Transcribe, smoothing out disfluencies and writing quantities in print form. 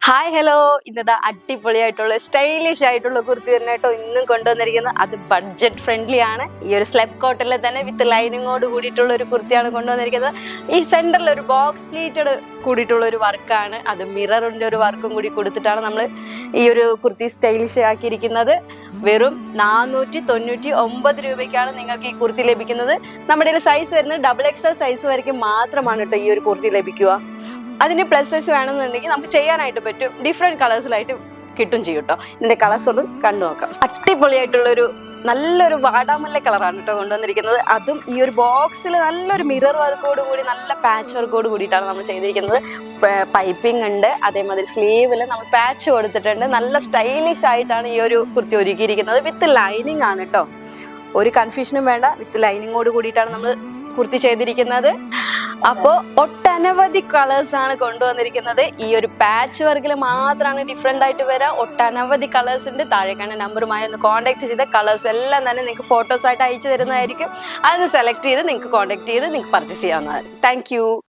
Hi hello, ഇന്നത്തെ അടിപൊളിയായിട്ടുള്ള stylish ആയിട്ടുള്ള കുർത്തി തന്നെ കേട്ടോ ഇന്നും കൊണ്ടുവന്നിരിക്കുന്നത്. അത് ബഡ്ജറ്റ് ഫ്രണ്ട്ലി ആണ്. ഈ ഒരു സ്ലെബ് കോട്ടണിൽ തന്നെ വിത്ത് ലൈനിങ്ങോട് കൂടിയിട്ടുള്ള ഒരു കുർത്തിയാണ് കൊണ്ടുവന്നിരിക്കുന്നത്. ഈ സെന്ററിൽ ഒരു ബോക്സ് പ്ലീറ്റഡ് കൂടിയിട്ടുള്ള ഒരു വർക്കാണ്, അത് മിററിന്റെ ഒരു വർക്കും കൂടി കൊടുത്തിട്ടാണ് നമ്മൾ ഈ ഒരു കുർത്തി സ്റ്റൈലിഷ് ആക്കിയിരിക്കുന്നത്. വെറും 499 രൂപയ്ക്കാണ് നിങ്ങൾക്ക് ഈ കുർത്തി ലഭിക്കുന്നത്. നമ്മുടെ സൈസ് വരുന്നത് XXL സൈസ് വരയ്ക്ക് മാത്രമാണ് കേട്ടോ ഈ ഒരു കുർത്തി ലഭിക്കുക. അതിന് പ്ലസ് സൈസ് വേണമെന്നുണ്ടെങ്കിൽ നമുക്ക് ചെയ്യാനായിട്ട് പറ്റും. ഡിഫറെൻറ്റ് കളേഴ്സിലായിട്ട് കിട്ടും ചെയ്യും കേട്ടോ. ഇതിൻ്റെ കളേഴ്സ് ഒന്ന് കണ്ടു നോക്കാം. അടിപൊളിയായിട്ടുള്ളൊരു നല്ലൊരു വാടാമല്ല കളറാണ് കേട്ടോ കൊണ്ടുവന്നിരിക്കുന്നത്. അതും ഈ ഒരു ബോക്സിൽ നല്ലൊരു മിറർ വർക്കോട് കൂടി, നല്ല പാച്ച് വർക്കോട് കൂടിയിട്ടാണ് നമ്മൾ ചെയ്തിരിക്കുന്നത്. പൈപ്പിംഗ് ഉണ്ട്, അതേമാതിരി സ്ലീവിൽ നമ്മൾ പാച്ച് കൊടുത്തിട്ടുണ്ട്. നല്ല സ്റ്റൈലിഷ് ആയിട്ടാണ് ഈ ഒരു കുർത്തി ഒരുക്കിയിരിക്കുന്നത്. വിത്ത് ലൈനിങ് ആണ് കേട്ടോ, ഒരു കൺഫ്യൂഷനും വേണ്ട. വിത്ത് ലൈനിങ്ങോട് കൂടിയിട്ടാണ് നമ്മൾ കുർത്തി ചെയ്തിരിക്കുന്നത്. അപ്പോൾ ഒട്ടനവധി കളേഴ്സ് ആണ് കൊണ്ടുവന്നിരിക്കുന്നത്. ഈ ഒരു പാച്ച് വർക്കിൽ മാത്രമാണ് ഡിഫറെൻ്റ് ആയിട്ട് വരിക. ഒട്ടനവധി കളേഴ്സ് ഉണ്ട്. താഴെ കാണുന്ന നമ്പറുമായി ഒന്ന് കോൺടാക്ട് ചെയ്ത കളേഴ്സ് എല്ലാം തന്നെ നിങ്ങൾക്ക് ഫോട്ടോസായിട്ട് അയച്ചു തരുന്നതായിരിക്കും. അതൊന്ന് സെലക്ട് ചെയ്ത് നിങ്ങൾക്ക് കോൺടാക്ട് ചെയ്ത് നിങ്ങൾക്ക് പർച്ചേസ് ചെയ്യാവുന്നതാണ്. താങ്ക്